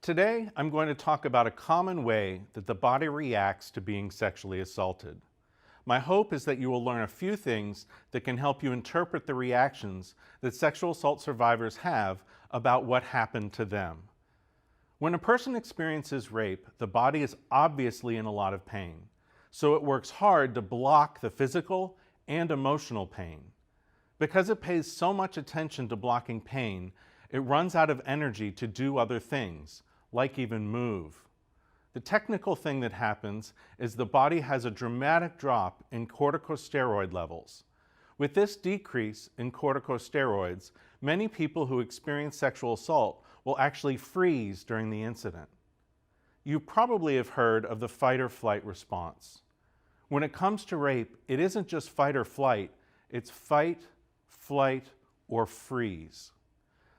Today, I'm going to talk about a common way that the body reacts to being sexually assaulted. My hope is that you will learn a few things that can help you interpret the reactions that sexual assault survivors have about what happened to them. When a person experiences rape, the body is obviously in a lot of pain, so it works hard to block the physical and emotional pain. Because it pays so much attention to blocking pain, it runs out of energy to do other things, like even move. The technical thing that happens is the body has a dramatic drop in corticosteroid levels. With this decrease in corticosteroids, many people who experience sexual assault will actually freeze during the incident. You probably have heard of the fight or flight response. When it comes to rape, it isn't just fight or flight, it's fight, flight, or freeze.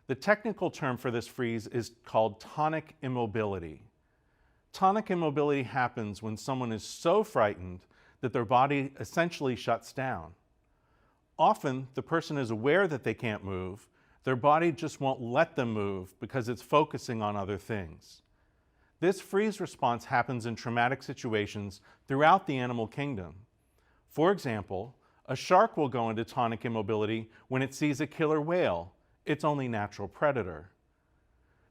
The technical term for this freeze is called tonic immobility. Tonic immobility happens when someone is so frightened that their body essentially shuts down. Often, the person is aware that they can't move, their body just won't let them move because it's focusing on other things. This freeze response happens in traumatic situations throughout the animal kingdom. For example, a shark will go into tonic immobility when it sees a killer whale, its only natural predator.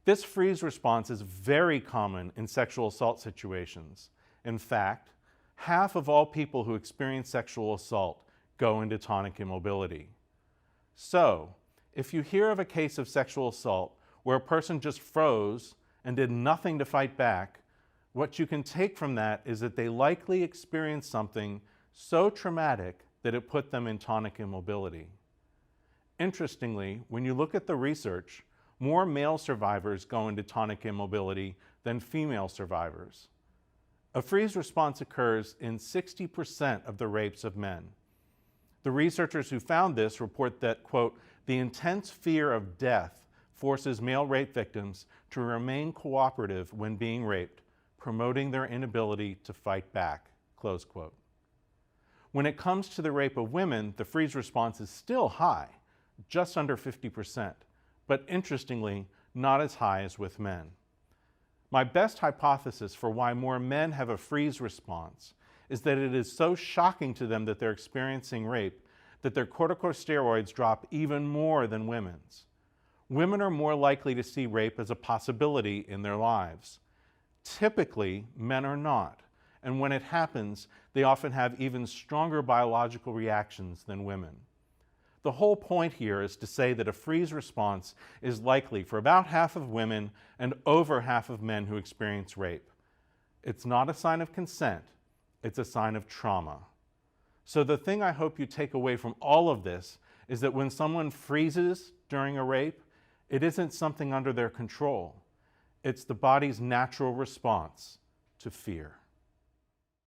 This freeze response is very common in sexual assault situations. In fact, half of all people who experience sexual assault go into tonic immobility. So, if you hear of a case of sexual assault where a person just froze and did nothing to fight back, what you can take from that is that they likely experienced something so traumatic that it put them in tonic immobility. Interestingly, when you look at the research, more male survivors go into tonic immobility than female survivors. A freeze response occurs in 60% of the rapes of men. The researchers who found this report that, quote, the intense fear of death forces male rape victims to remain cooperative when being raped, promoting their inability to fight back, close quote. When it comes to the rape of women, the freeze response is still high, just under 50%, but interestingly, not as high as with men. My best hypothesis for why more men have a freeze response is that it is so shocking to them that they're experiencing rape that their corticosteroids drop even more than women's. Women are more likely to see rape as a possibility in their lives. Typically, men are not, and when it happens, they often have even stronger biological reactions than women. The whole point here is to say that a freeze response is likely for about half of women and over half of men who experience rape. It's not a sign of consent, it's a sign of trauma. So the thing I hope you take away from all of this is that when someone freezes during a rape, it isn't something under their control. It's the body's natural response to fear.